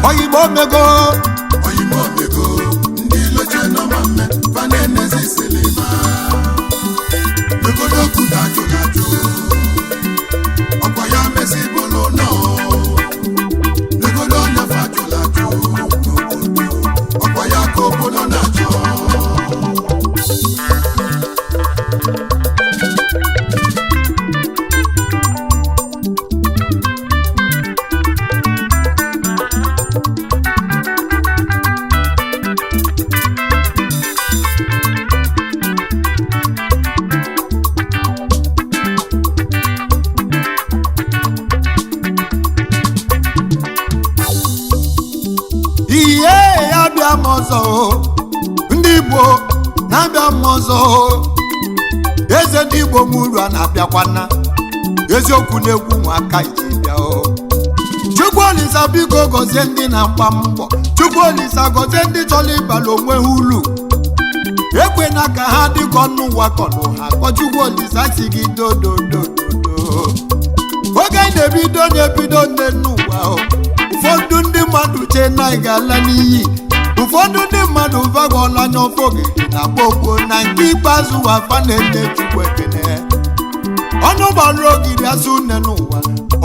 Oyim Omego ndị loche nọ ma mme fa na-enezi silima legodo kuda jụlajụ ọkwa ya mesi bụlụ nọ legodo nyafa jụlajụ ọkwa ya ka obodo na-achọ ndị Igbo na-abịa m ọzọ eze ndị Igbo muru a na-abịakwana eziokwu na-egwu nwaka iji bịa Chukwu Olisa biko gọzie ndị na-agba mbọ Chukwu Olisa gọzie ndị chọrọ ịbala onwe ha ulu ekwena ka ha dịka ọnụ ụwa kọlụ ha kọ Chukwu Olisa si gị dododododo oge na-ebido nne n'ụwa ụfọdụ ndị mmadụ chee na ị ga-ala n'iyi ụfọdụ ndị mmadụ vagọla anya ọfọ gị na gbogbo na nke ikpeazụ wafa na-enye Chukwu ekene ọnụ gbara ogiri asụ nne n'ụwa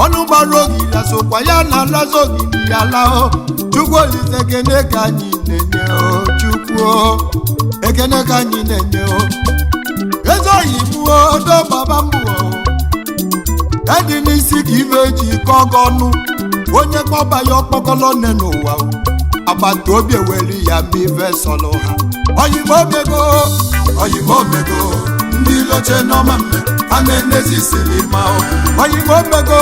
ọnụ gbara ogiri asụkwa ya na alazo ogiri ya lao Chukwu Olisa ekene ka anyị na-enye Chukwu ekene ka anyị na-enye eze Oyim odo baba mbụ edị n'isi ka ibe ji kọọ gị ọnụ onye kpọba ya ọkpọkọlọ nne n'ụwa agbata obi ewere ya ma ife sọlụ ha Oyim Omego ndị loche nọ ma mme ha na-enezi silima Oyim Omego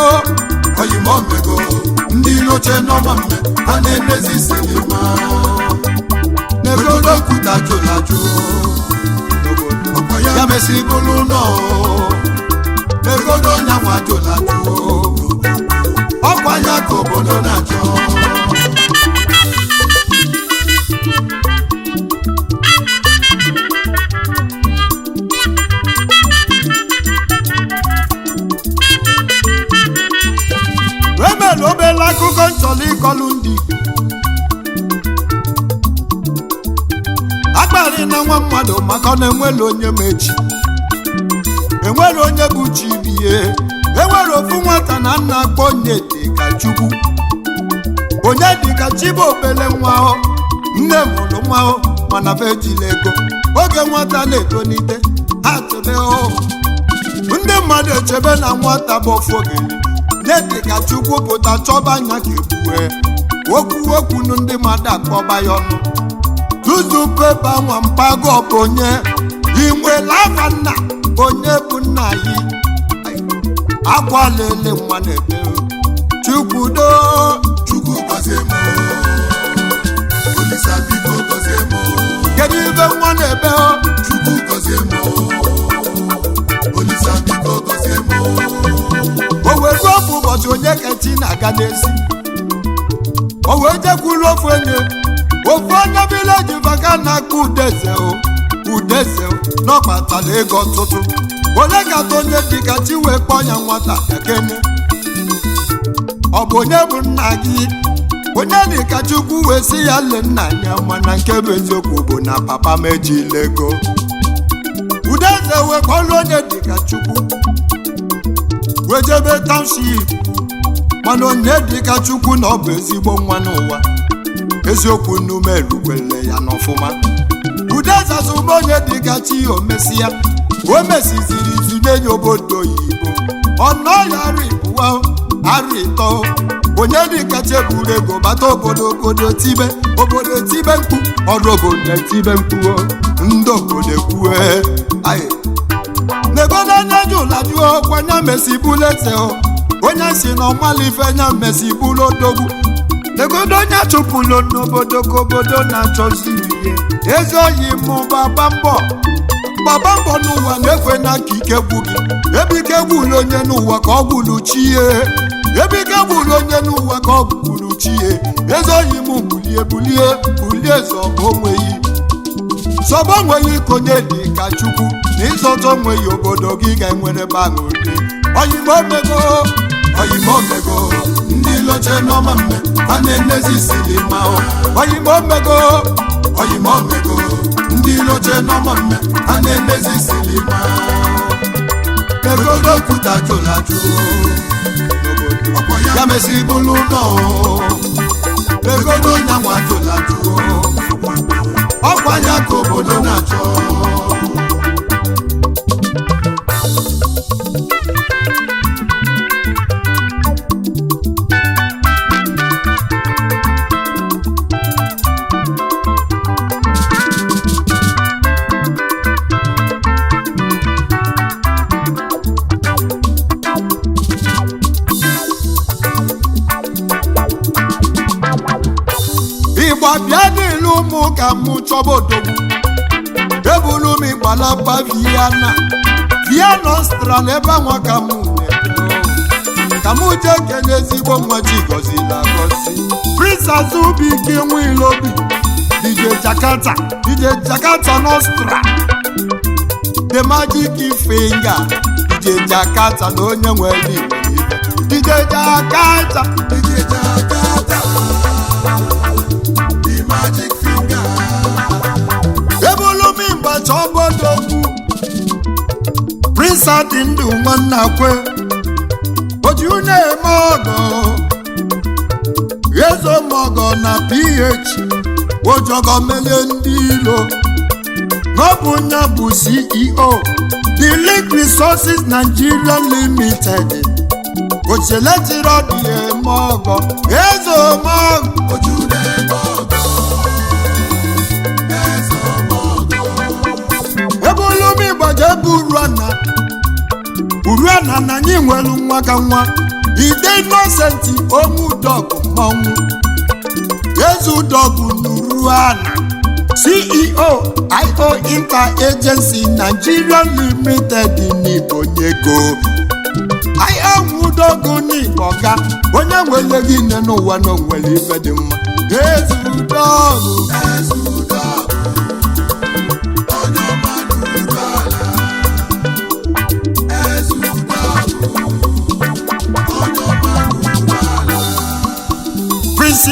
ndị loche nọ ma mme ha na-enezi silima negodo kuda jụlajụ ọkwa ya mesi bụlụ nọ negodo nyanwa jụlajụ ọkwa ya ka obodo na-achọ emela obele akụkọ nchọrọ ịkọlụ ndị akparị na nwa mmadụ maka na enwere onye mechi enwere onye bụ chi biye enwere ofu nwata na nna akpọ onye dịka Chukwu onye dịka chi bụ obele nwa nne mụrụ nwa mana fe ejila ego oge nwata na-etonite ha chebe ndị mmadụ echebe na nwata bụ ofu ogeli onye dịka Chukwu pụta chọba anya ka egbue okwu ndị mmadụ akpọba ya ọnụ tuzu pepa nwa mpago bụ onye inwele afa nna onye bụ nna yi akwa lele nwa na-ebe Chukwu gọzie m Olisa biko gọzie m kedu ibe nwa na-ebe Chukwu gọzie m Olisa biko gọzie m o wee ruo ofu ụbọchị onye keti na-aga n'ezi o wee jekwuru ofu onye vileji vaka na-akụ udeze n'ọkpatara ego ọtụtụ onye kata onye dịka chi wee kpọọ ya nwata ekene ọ bụ onye bụ nna gị onye dịka Chukwu wee sị ya le nna ya mana nke bụ eziokwu bụ na papa m ejila ego udeze wee kọlụ onye dịka Chukwu wee jebe township mana onye dịka Chukwu na ọ bụ ezigbo nwa n'ụwa eziokwu nnume erukwele ya n'ọfụma udeze zụba onye dịka chi omesịa o mesiziri izu n'enye obodo oyibo ọnọ ya arịtọ onye dịka cheburu ego bata obodo tibe mkpu ọrụ obodo etibe mkpu ndị obodo ekwue negodo onye jụlajụọ kwanya mesibulu eze onye si na ọmalife nya mesibulu odogwu negodo onye chụpụlụ n'obodo ka obodo na-achọzi ihe eze Oyim gbaba mbọ n'ụwa na-ekwe na ka ike gwu gị ebe ike gwuru onye n'ụwa ka ọ gwuru chi ya ebe ike gwuru onye n'ụwa ka ọ gwuru chi ya eze Oyim bulie zọba onweghị ka onye dị ka Chukwu na ịzọta onweghị obodo gị ga-enwere banụ dị Oyim Omego ndị oche n'ọma mme a na-enezi silima Oyim Omego Oyim Omego ndị oche n'ọma mme a na-enezi silima egodo kwuta jụlajụ ya mesi bụlụ ụlọ egodo nyanwa jụlajụ ọkwa ya ka obodo na-achọ bịa dịlụ ụmụ ka mụ chọba odogwu ebulu m ịgbalaba Viana Ọstral ebe anwa ka mụ ka mụ jee kene ezigbo nwa chi gọzila agọzi Prince Azubike Nwilobi DJ Jakarta n'Ọstral The Magic Finger DJ Jakarta na onye nwere Igbo DJ Jakarta ebulumi mgbacha obodogwu Prince adị ndụ nwanne akwe oji na-eme ọgọ ezomọgọ na PH ojogo melie ndị ilo n'ọbụ nya bụ CEO The Link Resources Nigeria Limited ocheletiri ọdị eme ọgọ ezomọgọ oju na-eme ọgọ ebulumi gbaje bụ Uruana na anyị nwelu nwa ka nwa Ide Innocent Omudogwu mmọnwụ Ezudogwu n'Uruana CEO IO Inter Agency Nigeria Limited n'Ibonyego IO Nwudogwu n'Igboga onye nwere gị nne n'ụwa na onwere ife dị mma Ezudogwu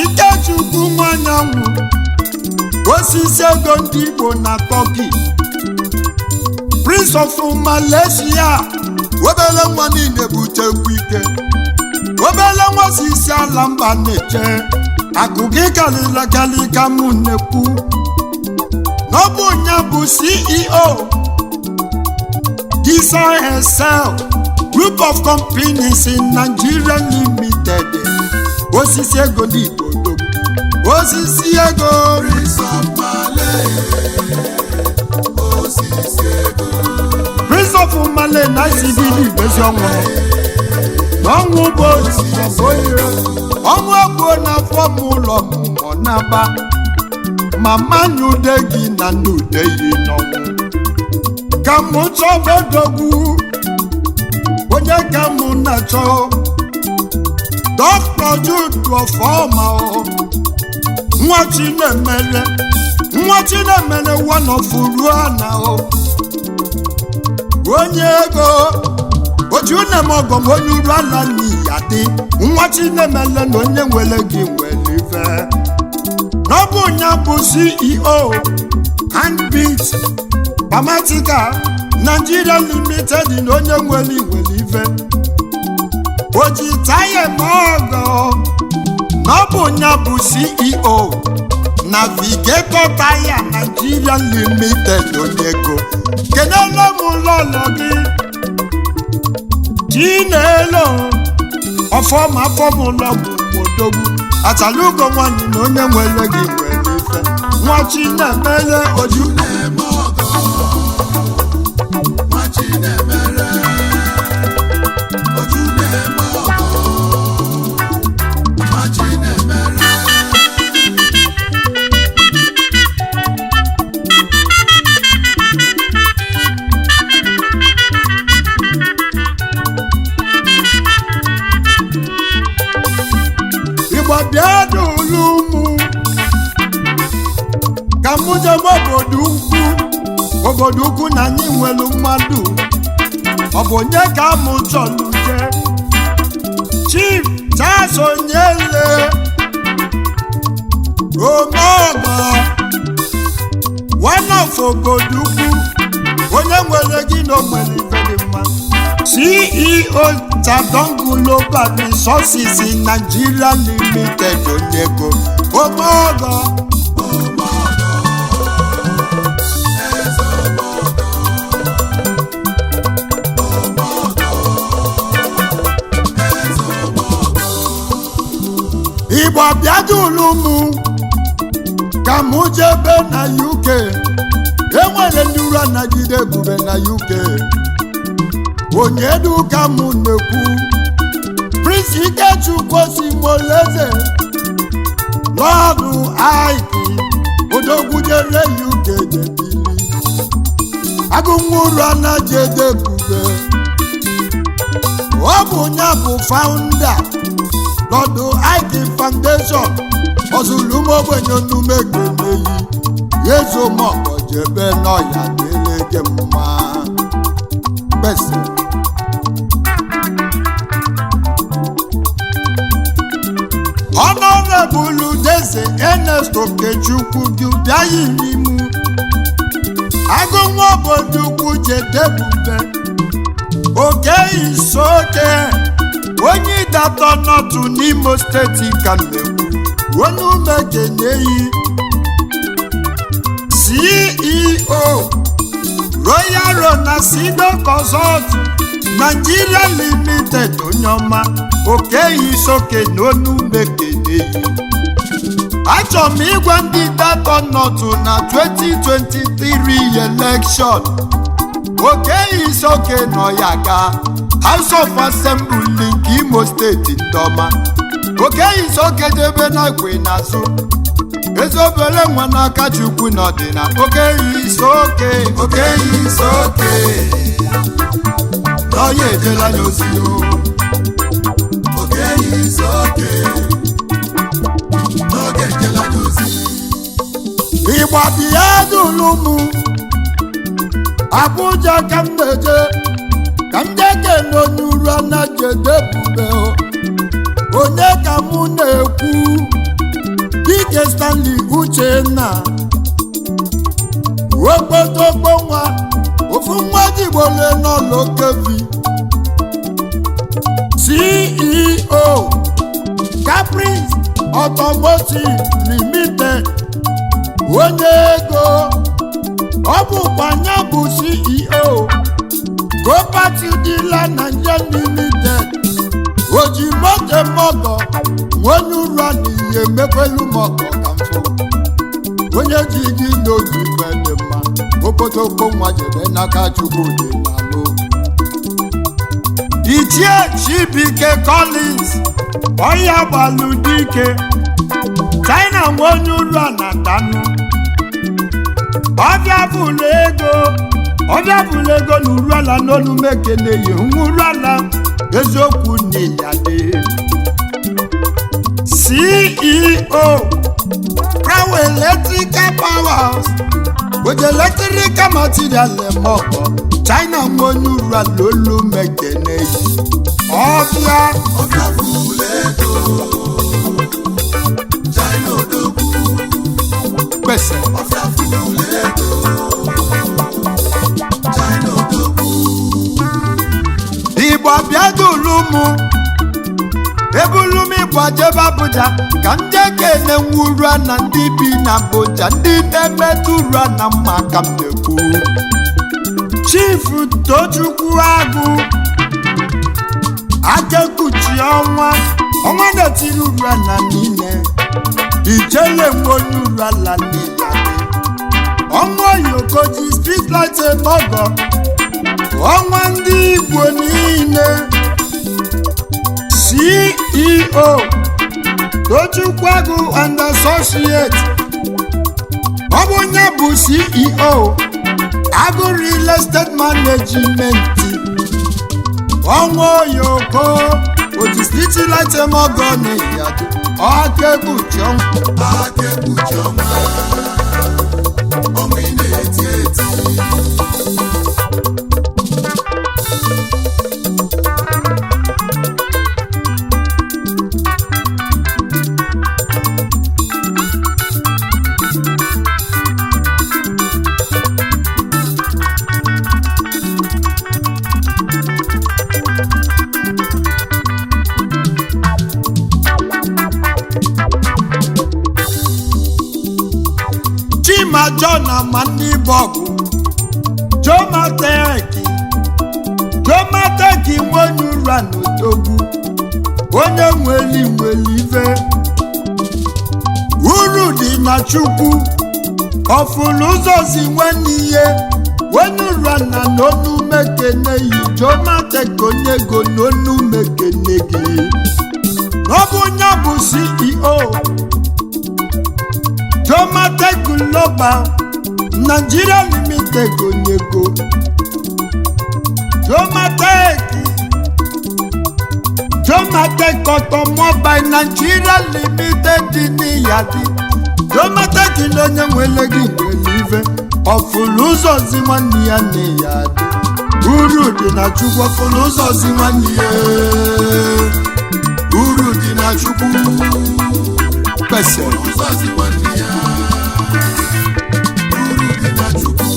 Ikechukwu nwanyanwụ osisi ego ndị Igbo na Turkey Prince of Malaysia obele nwa niile butekwu ike obele nwa si isi ala mba na-eche akụkọ ịkalịlakalị ka mụ nnekwu n'ọbụ nya bụ CEO Design Excel Group of Companies in Nigeria Limited osisi ego ndị Igbo osisi ego Prince of Malay na isibili bezi ọnwụ bụ ọnwụ ego na fọm ụlọ mmụọ n'aba mama nyude gị na nude yi n'ọnwụ ka mụ chọba odogwu onye ka mụ na-achọ Dr. Jude Ofoma nwa Chinemere one of Uruana onye ego oji unemogom onye Uruana n'iyadị nwa Chinemere na onye nwere gị nwere ife n'ọbụ nya bụ CEO Handbeat Pharmaceutical Nigeria Limited na onye nwere ife oji taye mogo n'ọbụ nya bụ CEO Navigator Tire Nigeria Limited Onyego kenele m lọlọ gị Chinelo ọfọma fọmụlọgwụ odogwu atalugo nwanyị na onye nwere gị nwere ife nwa Chinemere oju na-eme ọgọ nwa Chinemere oju na-eme ọgọ nwa Chinemere Igbo bịa dụlụ mụ ka mụ jebe obodo ukwu na anyị nwelu mmadụ ọ bụ onye ka mụ chọrọ je Chief Charles Sonyele Omego one of Ogodukwu onye nwere gị na nwere ife dị mma CEO Jadon Global Resources in Nigeria Limited Onyego Omego Igbo bịadulu mụ ka mụ jebe na UK enwere ndị uru anagide ebube na UK onye du ka mụ na-ekwu Prince Ikechukwu Osimoleze lọdụ Ike odogwujere UK debili agụnwuru anajede ebube ọ bụ nya bụ founder lọdụ Ike Foundation ọzụlụmogbenye onume keneyi yezomọkọ jebe n'ọya delege mma besi Honorable Deze Ernest Okechukwu bịaghị n'imu agụnwa obodo ukwu jedebube oke isoke onye ịdatọ nọtụ n'Imo steeti ka mmegbu onye umekeneyi CEO Royal Ronasido Consult Nigeria Limited onye ọma okeyi soke n'onu umekeneyi achọrọ m ịgwa ndị ịdatọ nọtụ na 2023 election okeyi soke nọ ya ga House of Assembly nke Imo steeti ndị ọma okeyi soke debe na ekwe n'azụ ezobere nwa n'aka Chukwu n'ọdịna okeyi soke n'ọya ejela n'ozi okeyi soke n'oge ejela n'ozi Igbo bịa dulu mụ Abuja ka m na-eje ka m jeke n'onuru anajede ebube onye ka mụ na-ekwu Dike Stanley Uchenna okpotokpo nwa ofu nwa jigbole n'ụlọ kevi CEO Caprice Automotive Limited onye ego ọ bụkwa nya bụ CEO Property Dealer Nigeria Limited oji moto mọgọ onye uru a n'ihe emekwelu mọgọ ka mfụ onye ji gị n'otu ife dị mma okpotokpo nwa jebe n'aka Chukwu dị n'alụ Ichie Chibike Collins ọya gbalụ dike China nwe onye uru a na tanụ ọbịa bụlụ ego na uruala n'olu mekeneyi nwuruala eziokwu n'ịyade CEO Crown Electrical Powers with electrical material emọkọ China nwe onye uruala olu mekeneyi ọbịa bụlụ ego China odogwu pese ọbịa bụlụ ego China odogwu Igbo bịadulu mụ ebulu m Igbo jebe Abuja ka ndị ekene nwuru na ndị bi na Abuja ndị na-emetụ uru na mma ka m na-ekwu Chief Tochukwu Agụ akekuchi ọnwa na-etiri uru na niile ijele nwe onye uru ala niile ọnwa Oyokoji street light emọgọ ọnwa ndị Igbo niile CEO Tochukwu Agụ and Associate ọ bụ onye bụ CEO Agụ Real Estate Management ọnwa Oyoko oji street light emọgọ n'Iyadu akekuchi ọnwa ọmụ ị na-eti eti ma John ama ndị bọgụ Jomateki nwenye ụra n'odogwu onye nwere ife uru dị na Chukwu ọfụlụ ụzọ si nwanne ihe onye ụra na n'onu mekene yi Jomateki onye ego n'onu mekene gị n'ọbụ onye bụ CEO Jomateki Global Nigeria Limited onye ego Jomateki Automobile Nigeria Limited dị n'Iyadi Jomateki na onye nwere gị nwere ife ọfụlụ ụzọ zi nwanne ya n'Iyadi uru dị na Chukwu ọfụlụ ụzọ zi nwanne ya uru dị na Chukwu kwesịrị ụzọ zi nwanne ya uru dị na Chukwu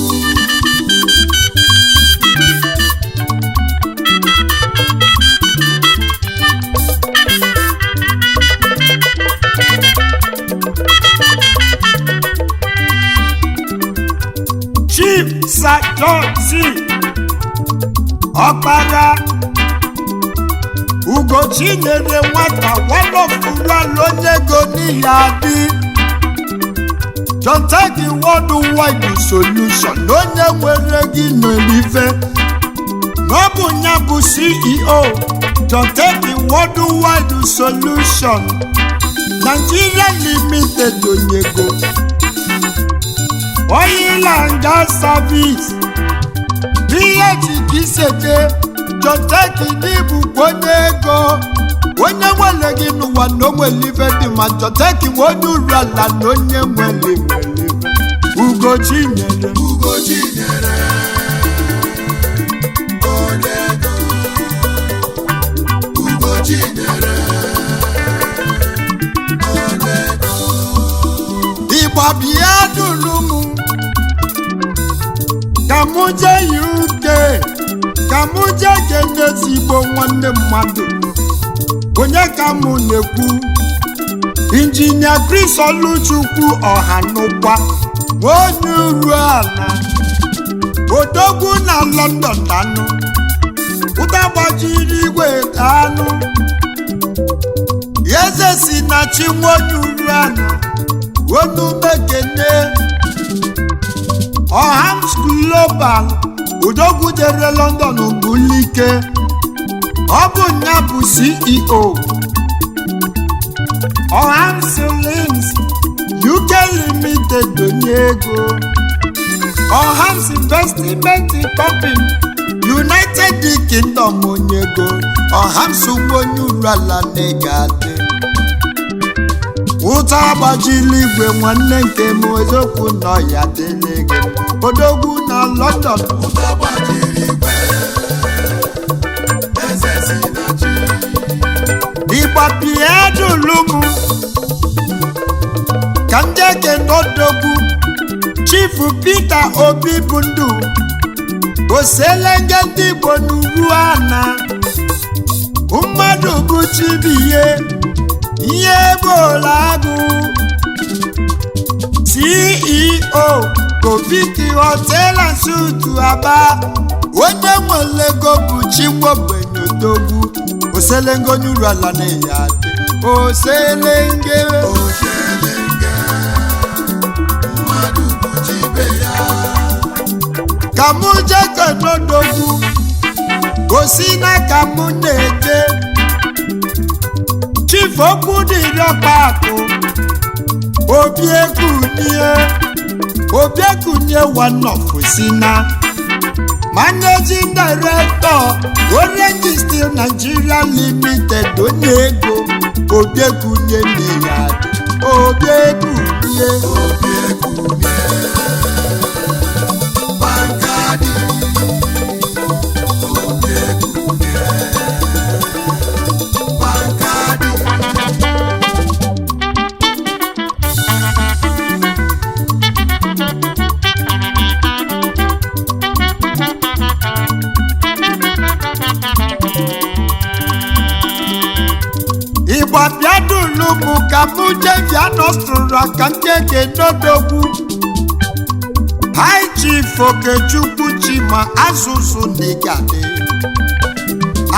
Sajosi Ọkpara Ugochi nyere nwata walofuru onye ego n'Iyadi Jonteki Worldwide Solution onye nwere gị n'elife n'ọbụ ya bụ CEO Jonteki Worldwide Solution Nigeria Limited onye ego Oyim and gas service PHDCD Jonteki n'ibu onye ego onye nwere gị n'ụwa na onwere ife dị ma Jonteki onye uru ala na onye nwere Ugochi nyere onye ego Ugochi nyere onye ego Igbo bịa duru m ka mụ jee UK ka mụ jee kenye ezigbo nwanne mmadụ onye ka mụ na-ekwu Injinia Chris Oluchukwu Ọhanụkwa onye uru ala odogwu na London danụ ụda gbajiri igwe danụ eze si na chi onye uru ala onu mekene Ohams Global odogwu jere London bulike ọ bụ ya bụ CEO Ohams Links UK Limited onye ego Ohams Investment Company United Kingdom onye ego Ohams onye uru ala n'Igadi ụta agbajili igwe nwanne nke m eziokwu nọ ya dịle gị odogwu na London ụta agbajili igwe eze si na chi ịgbapie dulumu ka ndị eke n'odogwu Chief Peter Obi bụ ndụ oselenge ndị Igbo n'ugwu ana mmadụ bụ chibiye ihe bụla agụ CEO Kobiki Hotel and Suites Aba onye nwere ego bụ Chinwogbenye odogwu oselenge onye uru ala n'Iyadi oselenge mmadụ bụ chibe ya ka mụ jeke n'odogwu gosi na ka mụ na-eje Chief okwu dịrị ọkpakụ Obiekunye one of Sina Managing Director Orange Steel Nigeria Limited onye ego Obiekunye n'Iyadi Obiekunye Bankadi Igbabiadulumu ka mụ jevia nọstụrụ aka nkeke n'odogwu High Chief Okechukwu Chima asụsụ n'Igade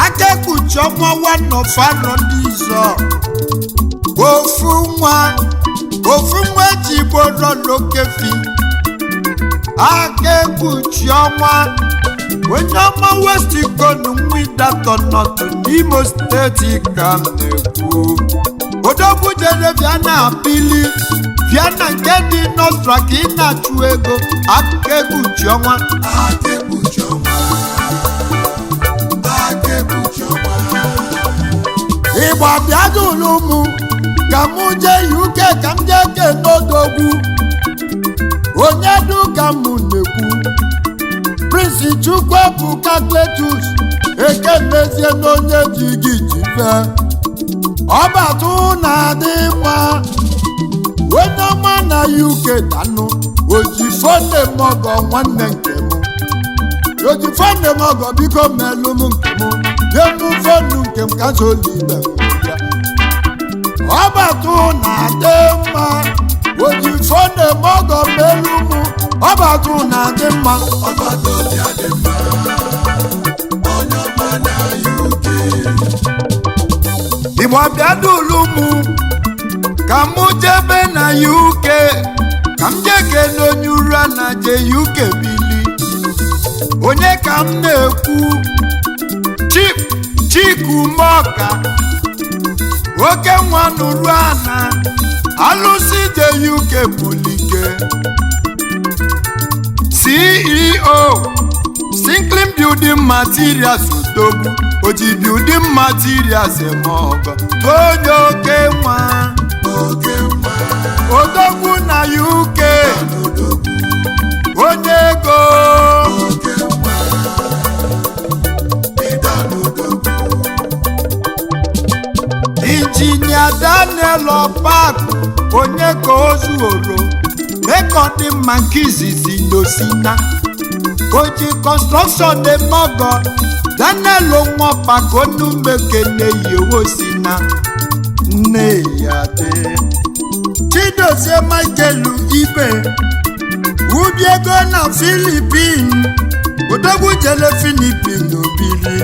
akekpuchi ọnwa one of anọ n'izọ ofu nwa ji gboro n'okefi akekpuchi ọnwa onye ọma West Ikonu Nwidatọ North n'Imo steeti ka m na-ekwu odogwu jere Viana Bili Viana nke dị n'Ọstra ka ị na-achụ ego akekpuchi ọnwa Igba bịadụlụ mụ ka mụ jee UK ka m jee kene odogwu onye du ka mụ na-ekwu Prince Chukwuebuka Cletus ekenezie n'onye ji gị jife ọbatụ na-adị mma onye ọma na UK danụ ojifone mọgọ nwanne nke m ojifone mọgọ biko melụ m nke m nye m fonu nke m ka solibe ọbatụ na-adị mma ojifone mọgọ melụ m ọbatụ na-adị mma Igbo bịadụlụ mụ ka mụ jebe na UK ka m jee kene onye ụra na je UK bili onye ka m na-ekwu Chikumoka oke nwa n'ụrụ ana alụsị je UK bulike CEO Sinklin Building Materials odogwu oji building materials emogo onye oke nwa odogwu na UK onye ego Injinia Daniel Opak onye ka ozuoro mekọdị mma nke izizi n'osina oji construction emogo Daniel Onwapaka onumekene yewosina nne ya dị Chidozie Michael Ibe ubiego na Philippine odogwu jele Philippine obiri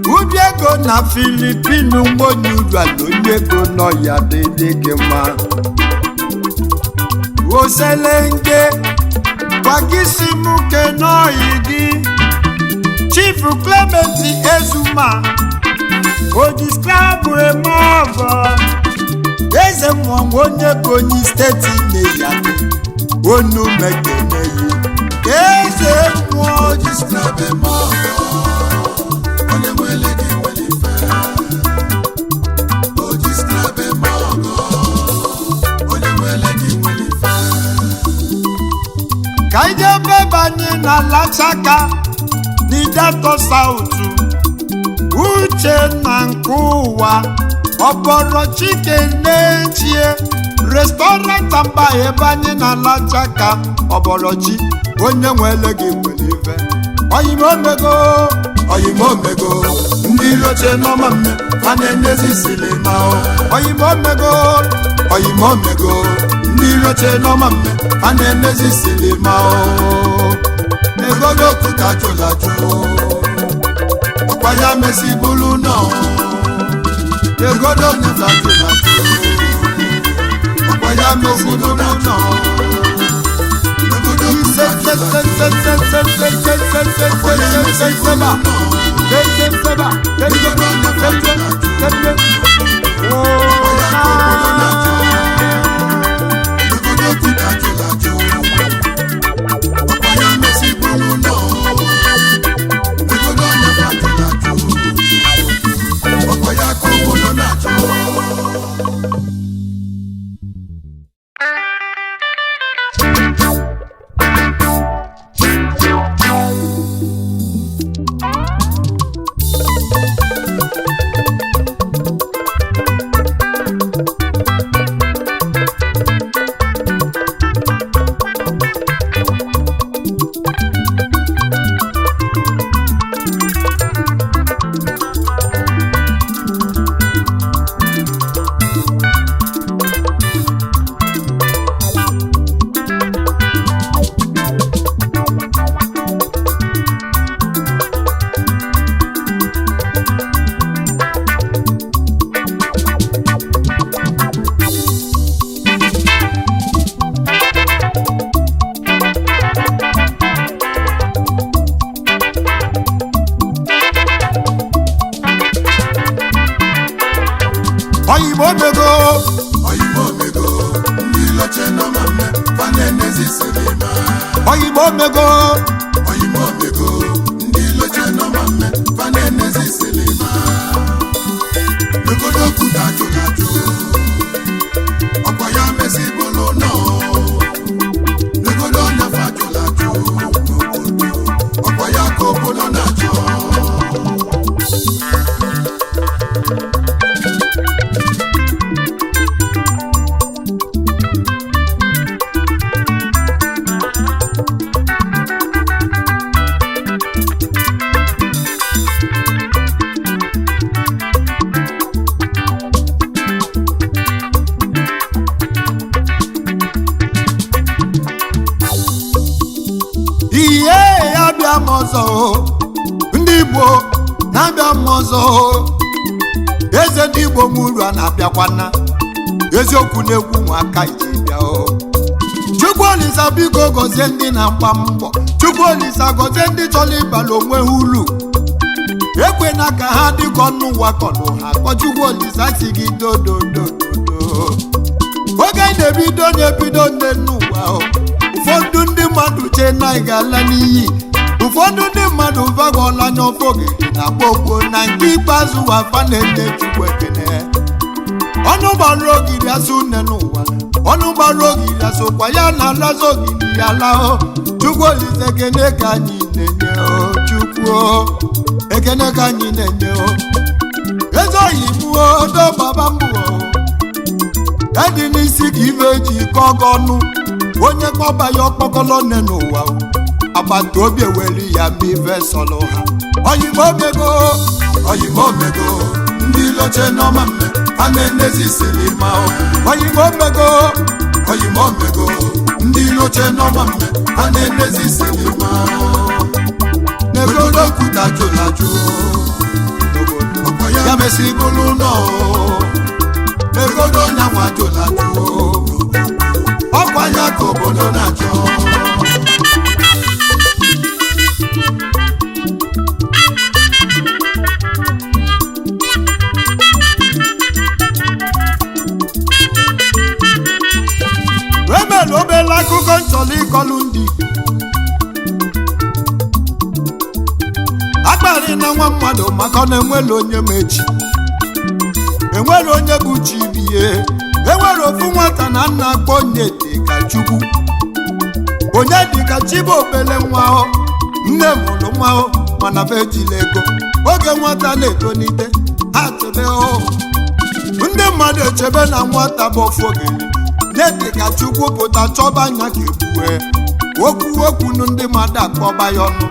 ubiego na Philippine nwonye ụlọ onye ego nọ ya dị gị mma oselenge Kwagisimuke Noidi Chief Clement Ezuma Ojiskrabu Emogo Eze Mwango onye Bonyi Steeti Neyani Onu Mekeneyi Eze Mwango Ojiskrabu Emogo onye nwele gị nwele ife Ojiskrabu Emogo onye nwele gị nwele ife ka ijebe banye na Lachaka n'Idato South uche na nke ụwa ọbọrọ chicken n'echie restaurant mba ebe anyị na Lachaka ọbọrọchi onye nwele gị nwere ife Oyim Omego ndị iloche n'ọma mme ha na-enyezi silima Oyim Omego ndị iloche n'ọma mme ha na-emezi silima egodo okuta jụlajụ ọkwa ya mesi bụrụ nọ egodo okuta jụlajụ ọkwa ya mesi bụrụ nọ egodo okuta Oyim Omego Oyim Omego ndị loche nọma mme fanenezi silima Oyim Omego Oyim Omego ndị loche nọma mme fanenezi silima Negodo kuda jụlajụ ọkwa ya mesi bụlụ nọ Negodo nyafa jụlajụ n'obodo ọkwa ya ka obodo na-achọ na-abịa m ọzọ ndị Igbo na-abịa m ọzọ eze ndị Igbo m uru a na-abịakwana eziokwu na-ekwu ụmụaka iji bịa Chukwu Olisa biko gọzie ndị na-agba mbọ Chukwu Olisa gọzie ndị chọrọ ịbala onwe ha ulu ekwena ka ha dịka ọnụ wakọnụ ha kpọ Chukwu Olisa si gị dododododo oge na-ebido nne n'ụwa ụfọdụ ndị mmadụ chee na ị ga-ala n'iyi ụfọdụ ndị mmadụ vagọla anya ofogede na gbogbo na nke ikpeazụ wafa na-enye Chukwu ekene ọnụ gbara ogiri asụ nne n'ụwa ọnụ gbara ogiri asụkwa ya na alazi ogiri ya lao Chukwu Olisa ekene ka anyị na-enye Chukwu ekene ka anyị na-enye eze Oyim odo baba mbụ edị n'isi ka ibe eji kọọ gị ọnụ onye kpọba ya ọkpọkọlọ nne n'ụwa agbata obi ewere ya ma ife sọlụ ha Oyim Omego Oyim Omego ndị loche n'ọma mme ha na-enezi silima Oyim Omego Oyim Omego ndị loche n'ọma mme ha na-enezi silima negodo kwuta jụlajụ ọkwa ya mesi bụrụ nọ negodo nyanwa jụlajụ ọkwa ya ka obodo na-achọ emere obere akụkọ nchọrọ ịkọlụ ndị akparị na nwa mmadụ maka na enwere onye mechi enwere onye bụ chi biye enwere ofu nwata na nna akpọ onye dịka Chukwu onye dịka chi bụ obele nwa nne mụrụ nwa mana be ejila ego oge nwata na-etonite ha chebe ndị mmadụ echebe na nwata bụ ofu ogeri nye dịka Chukwu pụta chọba anya ka egbue okwu ndị mmadụ akpọba ya ọnụ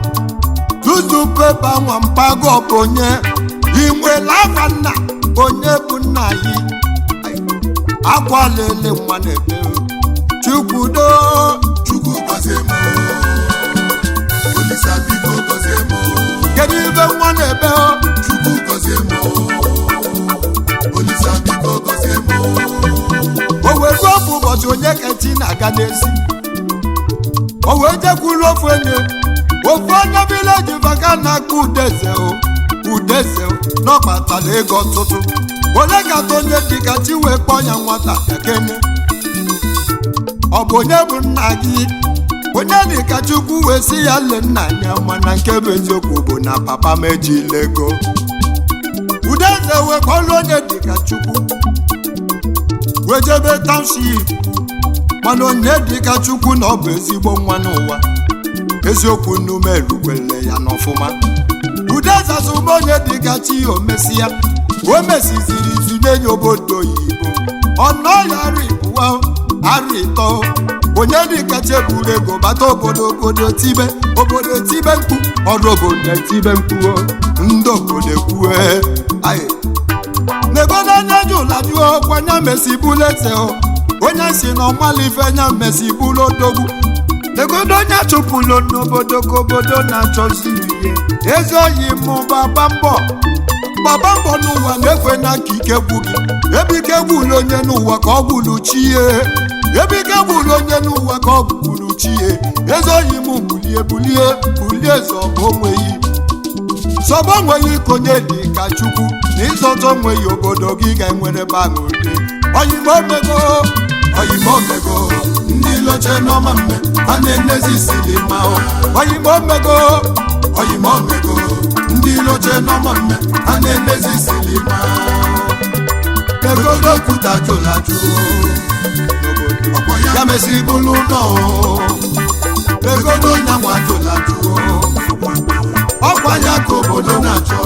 tutu pepa nwa mpago bụ onye inwela afa nna onye bụ nna yi akwa lele nwa na-ebe Chukwu gọzie m Olisa biko gọzie m kedu ibe nwa na-ebe Chukwu gọzie m Olisa biko gọzie m o wee ruo ofu ụbọchị onye kechi na-aga n'ezi o wee jekwuru ofu onye vileji vaka na-akpọ udeze n'ọkpatala ego ọtụtụ ole kata onye dịka chi wee kpọọ ya nwata ekene ọ bụ onye bụ nna gị onye dịka Chukwu wee sị ya le nna ya mana nke bụ eziokwu bụ na papa m ejila ego udeze wee kpọrọ onye dịka Chukwu wee jebe township mana onye dịka Chukwu na ọ bụ ezigbo nwa n'ụwa eziokwu nnume erukwele ya n'ọfụma udeze azụba onye dịka chi omesịa o mesiziri izu n'enye obodo oyibo ọnọ ya arịtọ onye dịka cheburu ego bata obodo tibe mkpu ọrụ obodo tibe mkpu ndị obodo ekwue negodo onye jụlajụọ kwanya mesibulu eze onye si na ọmalife nya mesibulu odogwu negodo onye chụpụrụ n'obodo ka obodo na-achọzi ihe ezi Oyim gbaba mbọ n'ụwa na-ekwe na ka ike gwu gị ebe ike gwuru onye n'ụwa ka ọ gwuru chi ya ebe ike gwuru onye n'ụwa ka ọ gwuru chi ya ezi Oyim bulie eze ọbụ onweghị sọba onweghị ikonye dị ka chukwu na ịzọta onweghị obodo gị ga-enwere banụri Oyim Omego Oyim Omego ndị loche n'ọma mme a na-enezi silima Oyim Omego Oyim Omego ndị loche n'ọma mme a na-enezi silima egodo kwuta jụlajụ ya mesi bụlụ nọ egodo nyanwa jụlajụ ọkwa ya ka obodo na-achọ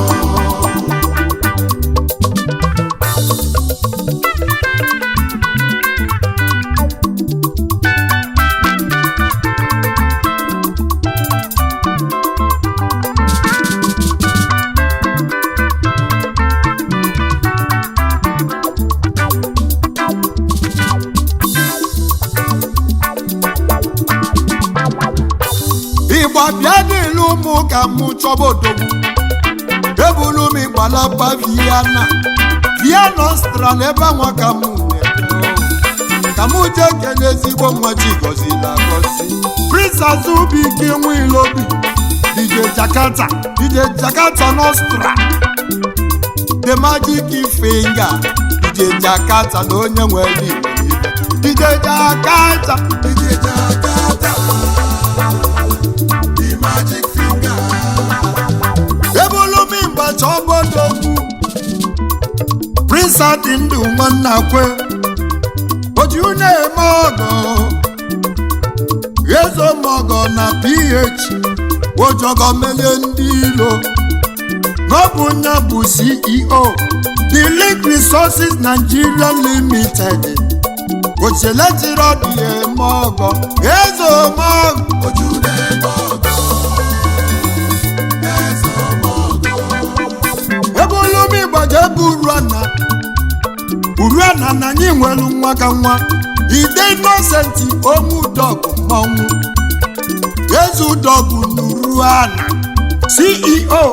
bịa dịlụ ụmụ ka mụ chọba odogwu ebulu m ịgbalaba Vienna Austral ebe anwa ka mụ ka mụ jee kele ezigbo nwa Chigozila agọzi Prince Azubike Nwilobi DJ Jakarta Nostra The Magic Finger DJ Jakarta na onye nwere Igbo DJ Jakarta Magic Finger ebulu m mgbacha obodogwu Prince adị ndụ nwanna kwe oju na-eme ọgọ ezo mọgọ na PH ojogo melie ndị ilo n'ọbụ nya bụ CEO The Link Resources Nigeria Limited ocheletiri ọdị eme ọgọ ezo mọgọ oju na-eme ọgọ ebulumi gbaje bụ Uruana na anyị nwelu nwa ka nwa Ide Innocent Omudogwu mmanwụ Ezudogwu n'Uruana CEO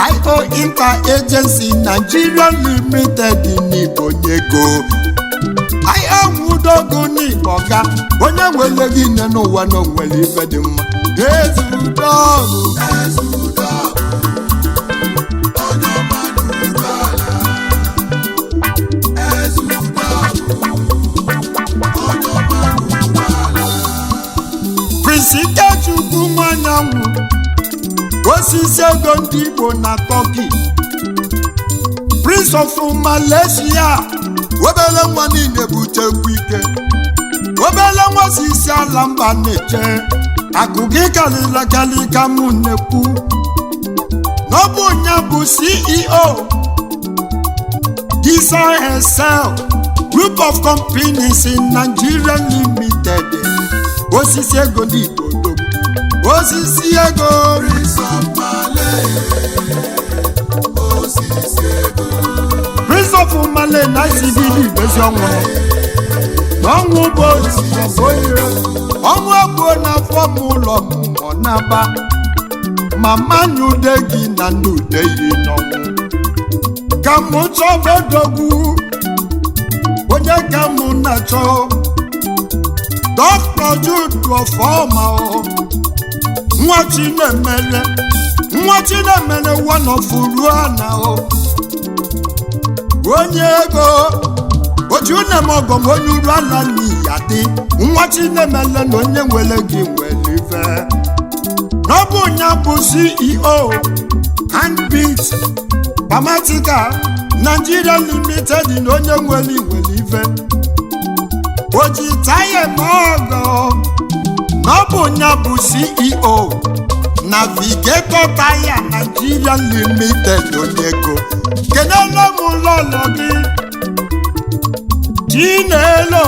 IO Inter Agency Nigeria Limited n'Ibonyego IO Nwudogwu n'Igboga onye nwere gị nne n'ụwa na onwere ife dị mma Ezudogwu Prince Ikechukwu Nwanyanwụ osisi ego ndị Igbo na Turkey Prince of Malaysia obele nwa niile butekwu ike obele nwa si isi ala mba na-eche akụkọ kalịlakalị ka mụ na-ekwu n'ọbụ onye bụ CEO Gisa Excel Group of Companies in Nigeria Limited osisi ego ndị Igbo dogbu osisi ego Prince of Malay na isibili ibezi ọnwụ n'ọnwụ bụ ọnwụ abụọ n'afọ m ụlọ ọ na-aba mama nyude gị na nnude yi n'ọnwụ ka mụ chọba odogwu onye ka mụ na-achọ Dr. Jude Ofoma nwa Chinemere one of Uruana onye ego ojunemogom onye Uruana n'iyadị nwa Chinemere na onye nwere gị nwere ife n'ọbụ onye bụ CEO Handbeat Pharmaceutical Nigeria Limited na onye nwere ife oji taye mogo n'ọbụ onye bụ CEO Navigator Tire Nigeria Limited onyego kenele m lọlọ gị Chinelo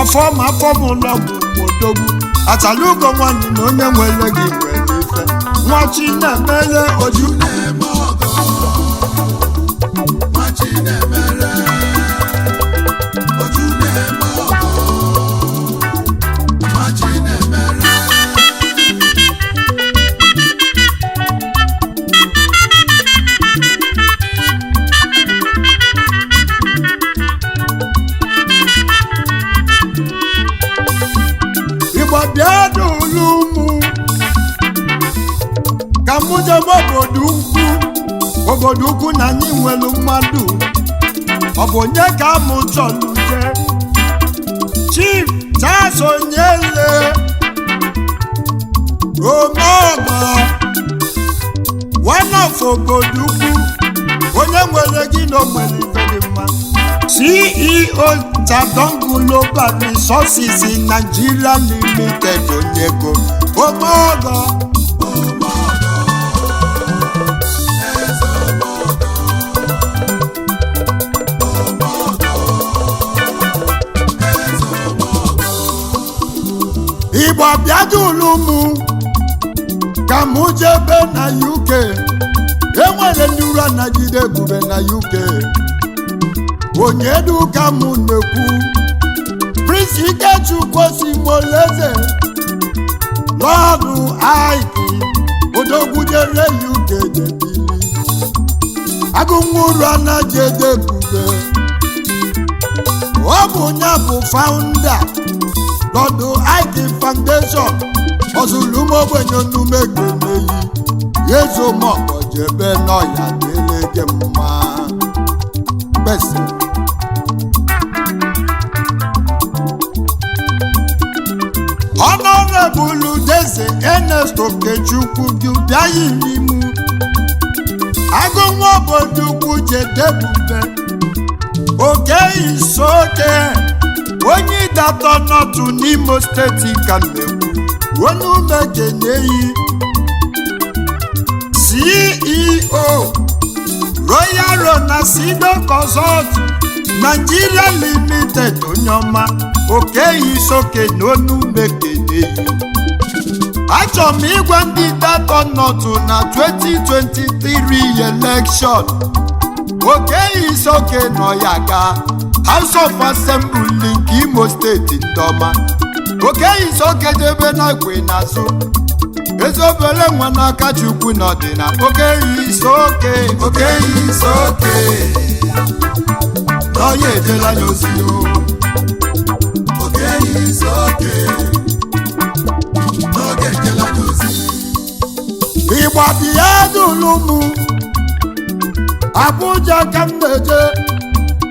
ọfọma fọmụlọgwụ odogwu atalugo nwanyị na onye nwere gị nwere ife nwa Chinemere oju na-eme ọgọ nwa Chinemere oju na-eme ọgọ nwa Chinemere ka mụ jebe obodo ukwu na anyị nwere mmadụ ọ bụ onye ka mụ chọrọ je Chief Charles Onyele Omego one of obodo ukwu onye nwere gị na onwere ife dị mma CEO Jadon Global Resources in Nigeria Limited Onyego Omego Igbo abịadụlụ mụ ka mụ jebe na UK enwere ndị uru anagide ebube na UK onye du ka mụ na-ekwu Prince Ikechukwu Osimoleze Lọdụ Aiki odogwujere UK jebili agụnwuru anagide ebube ọ bụ onye bụ founder Lọdụ Aiki Foundation ọzụlụmogbenye onumegeneyi yezomọkọ jebe n'ọya delege mma besi Honorable Deze Ernest Okechukwu bịaghị n'imu agụnwa obodo ukwu jedebube oke isoke onye ịdatọ nọtụ n'Imo steeti ka mmegbu onye umegeneyi CEO Royal Ronasido Consult Nigeria Limited onye ọma Okeyisoke na onye umegeneyi achọrọ m ịgwa ndị datọ nọtụ na 2023 election Okeyisoke nọ ya ga House of Assembly nke Imo steeti ndọma Okeyisoke debe na kwe n'azụ ezobere nwa n'aka Chukwu n'ọdịna Okeyisoke n'ọya ejela n'ozi Okeyisoke n'oge ejela n'ozi Igbo bịa dụlụ mụ Abuja ka m na-eje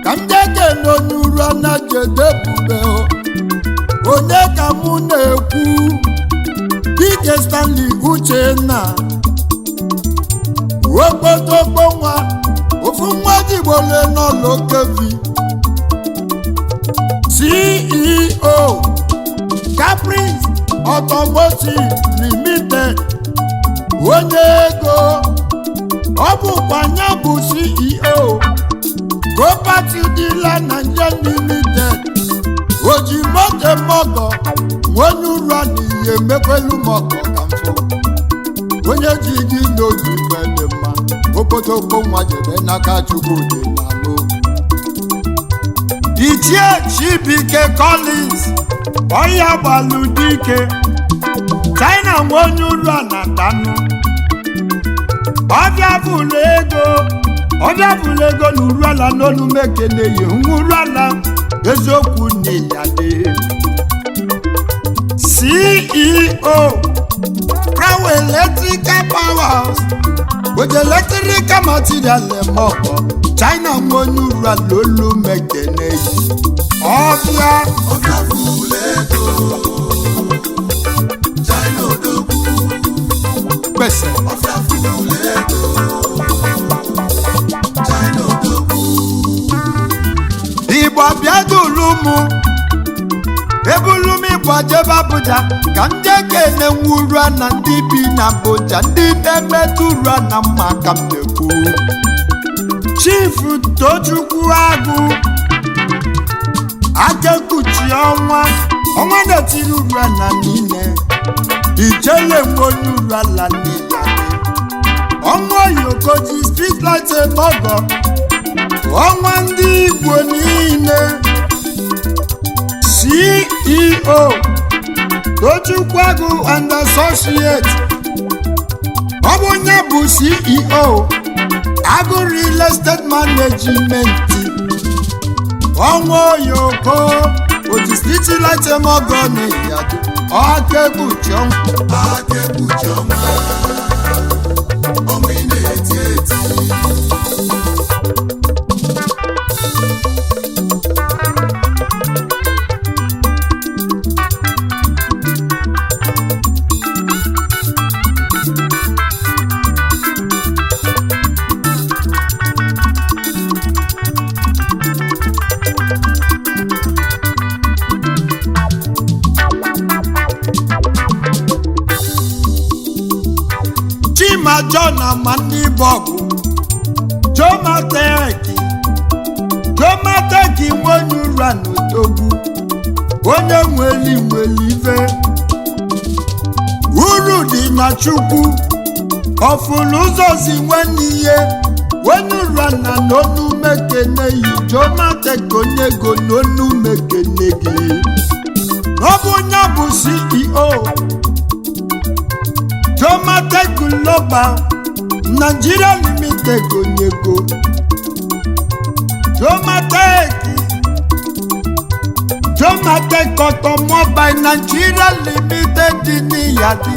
ka m jeke n'onuru anajedebube onye ka mụ na-ekwu Dike Stanley Uchenna okpotokpo nwa ofu nwa jigbole n'ụlọ kevi CEO Caprice Automotive Limited onye ego ọ bụkwa nya bụ CEO Property Dealer Nigeria Limited Ojimote Mogo onye uru a n'ihe mekwelu mọkọ ka mfụ onye ji gị n'otu ife dị mma okpotokpo nwa jebe n'aka Chukwu dị n'alụ Ichie Chibike Collins ọya gbalụ dike China nwe onye uru a na-atanụ ọbịa bụlụ ego na uru ala n'olu mekeneyi uru ala eziokwu n'iyade CEO Crown Electrical Powers with electrical material lemọkọ China nwe onye uru ala olu mekeneyi ọbịa bụlụ ego China odogwu kpese bụlụ ego China odogwu Igbo abịadụlụ mụ ebulu m Igbo jebe Abuja ka ndị ekene nwuru na ndị bi na Abuja ndị na-emetụ uru na mma ka m na-ekwu Chief Tochukwu Agụ Akekuchi ọnwa na-etiri uru na niile Ichele nwe onye uru ala niile ọnwa Oyokoji street light etogo ọnwa ndị Igbo niile CEO Tochukwu Agụ and Associates ọ bụ onye bụ CEO Agụ Real Estate Management ọnwa Oyoko oji street light emogo na Akekuchi ọnwa John Amanibọgụ Jomateki nwenye ụra n'odogwu onye nweli ife uru dị na Chukwu ọfụlụ ụzọ si nwanne ihe onye ụra na n'onu mekene yi Jomateki onye ego n'onu mekene gị ọ bụ onye bụ CEO Jomateki Global Nigeria Limited onyego Jomateki Automobile Nigeria Limited dị n'Iyadi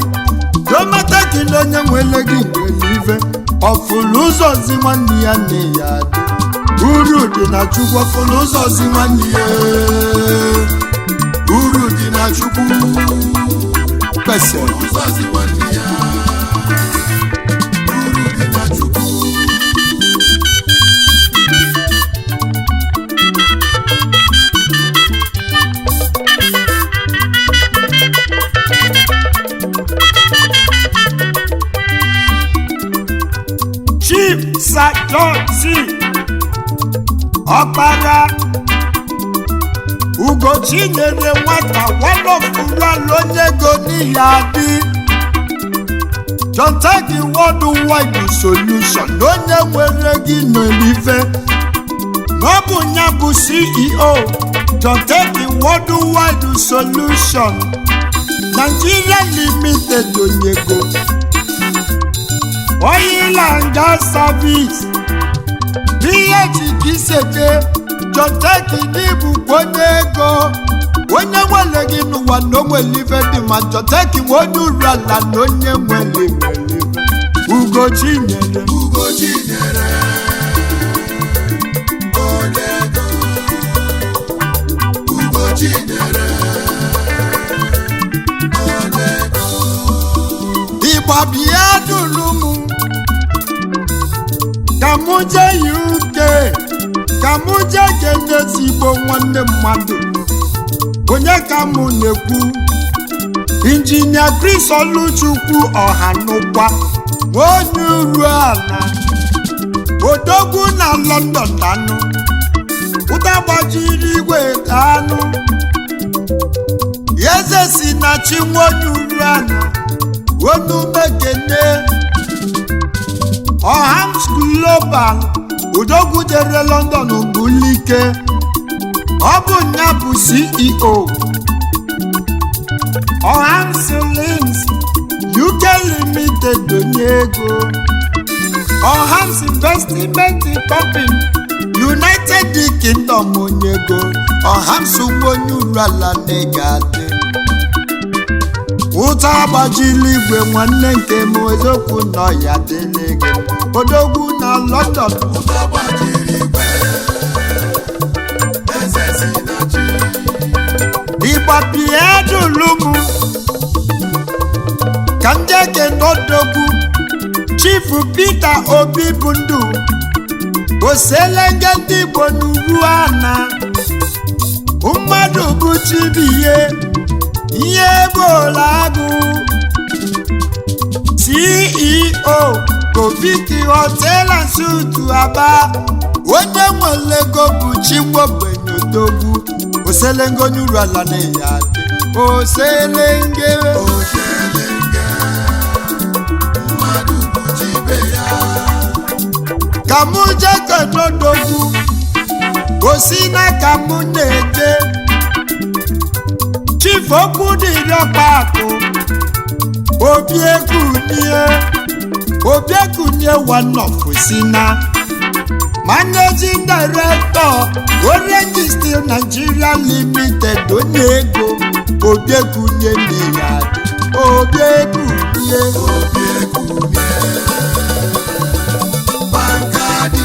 Jomateki na onye nwere gị nwere ife ọfụlụ ụzọ zi nwanne ya n'Iyadi uru dị na Chukwu ọfụlụ ụzọ zi nwanne ya uru dị na Chukwu kwesịrị ụzọ zi nwanne ya uru dị na Chukwu Chief Sajosi Ọkpara Ugochinyere nwata walofuru onye ego n'Iyadi Jonteki Worldwide Solution onye nwere gị n'olife n'ọbụ ya bụ CEO Jonteki Worldwide Solution Nigeria Limited onyego Oyim and Gas Service PH Kiseke Jonteki n'ibu onye ego onye nwere gị n'ụwa na onwere ife dị ma Jonteki onye uru ala na onye nwere Ugochinyere onye ego Ugochinyere onye ego Igbo bịa duru m ka mụ jee UK ka mụ jee kenye ezigbo nwanne mmadụ onye ka mụ na-ekwu Injinia Chris Oluchukwu Ọhanụkwa onye uru ala odogwu na London danụ ụda gbajiri igwe danụ eze si na chi onye uru ala onu mekene Ohams Global odogwu jere London bulike ọ bụ nya bụ CEO Ohams Links UK Limited onye ego Ohams Investment Company United Kingdom onye ego Ohams onye uru ala n'Igadi ụta agbajili igwe nwanne nke m eziokwu nọ ya dịrị gị odogwu na London ụta gbajiri igwe eze si na chi Ịgbapie dulu m ka ndị eke n'odogwu Chief Peter Obi bụ ndụ oselenge ndị Igbo n'uru ana mmadụ bụ chibiye ihe bolagụ CEO Kobiki Hotel and Suites Aba onye nwere ego bụ Chinwogbenye odogwu oselenge onye uru ala n'Iyadi oselenge mmadụ bụ chibe ya ka mụ jee kenodogwu osi na ka mụ na-eje Chief okwu dịrị ọkpakụ Obiekunie one of Sina Managing Director Orange Steel Nigeria Limited onye ego Obiekunie n'Iyadi Obiekunie Bankadi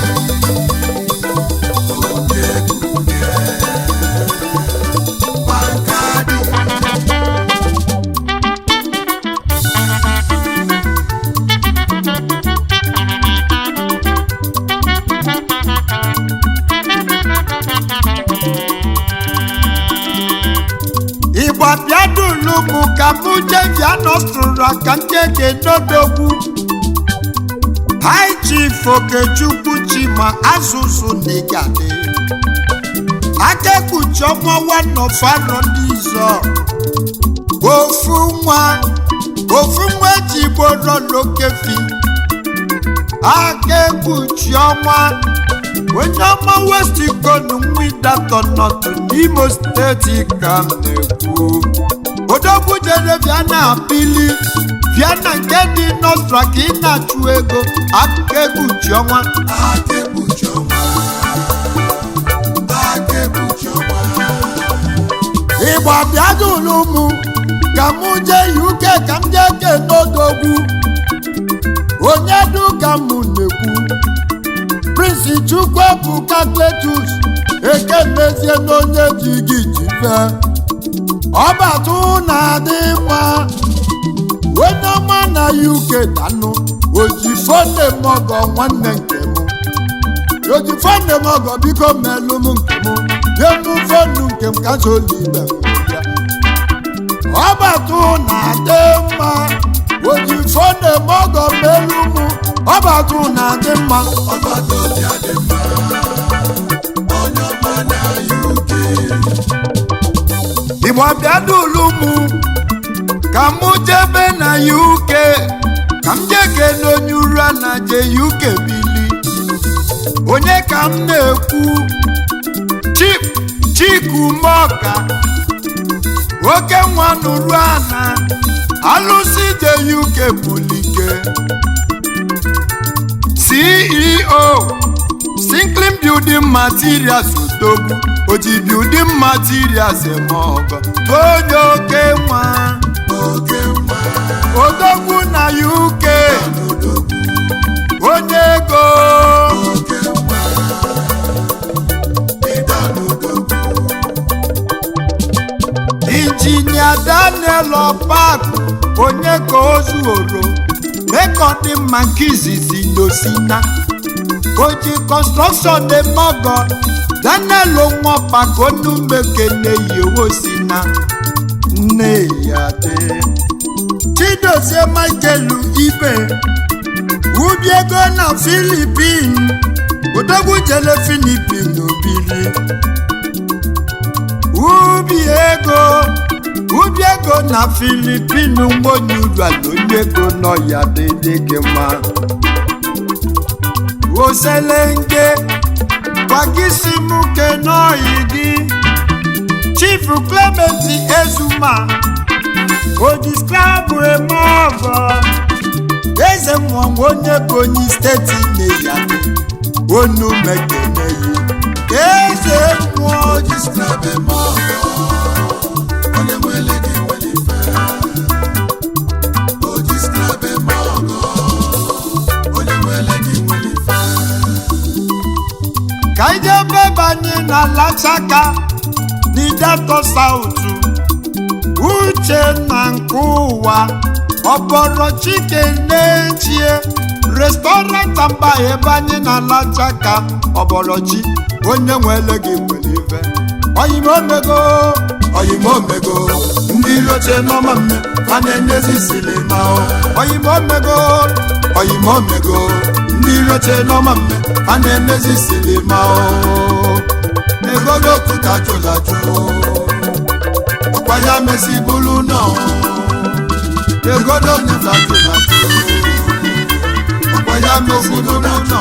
Ịgbapịa dulu m ka mụ jee bịa n'ọsụrụ aka ndị eke n'odogwu High Chief Okechukwu Chima asụsụ n'Igade akekpuchi ọma one of arọ ndị izọ ofu nwa eji gboro n'okefi akekpuchi ọma onye ọma West Ikonu Nwidatọ nọtụ n'Imo steeti ka m na-ekwu odogwu jere Viana apili Viana nke dị n'Ọstra ka ị na-achụ ego akekpuchi ọnwa Igbo abịadụlụ mụ ka mụ jee UK ka m jee kene odogwu onye duka mụ na-ekwu Prince Chukwuebuka Cletus ekenezie n'onye ji gị jife ọbatụ na-adị mma onye ọma na UK danụ oji fone mọgọ nwanne nke m oji fone mọgọ biko melụ m nke m nye m fonu nke m ka solibe ya ọbatụ na-adị mma oji fone mọgọ melụ m ọbatụ na-adị mma Igbo abịadụlụ mụ ka mụ jebe na UK ka m jeke n'onye ụra na je UK bili onye ka m na-ekwu Chikumoka oke nwa nụrụ ana alụsị je UK bulike CEO Sinklin Building Materials odogwu oji building materials emogo onye oke nwa odogwu na UK onye ego Injinia Daniel Opak onye ka ozuoro ekọdị mma nke izizi n'osina oji construction emogo Daniel Onwopaka onumekene yewosina nne ya dị Chidozie Michael Ibe ubi ego na Philippine odogwu jele Philippine obili ubi ego na Philippine ngonye ụlọ onye ego nọ ya dị gị mma oselenge gwagisimuke n'oyi gị Chief Clement Ezuma ojisklabu emogo eze mmụọ onye Ebonyi steeti na-eyadị onu mekeneyi eze mmụọ ojisklabu emogo onye nwere gị nwere ife ojisklabu emogo onye nwere gị nwere ife ka ije bebanye na Lachaka n'Idato South uche na nke ụwa ọbọrọ chike n'echie restaurant mba ebe anyị na Lachaka ọbọrọchi onye nwere gị nwere ife Oyim Omego ndị iloche n'ọma mme a na-enyezi silima Oyim Omego ndị iloche n'ọma mme a na-emezi silima egolokuta jụlajụ ọkwanya mesi bụrụ nọ egolokuta jụlajụ ọkwanya mesi bụrụ nọ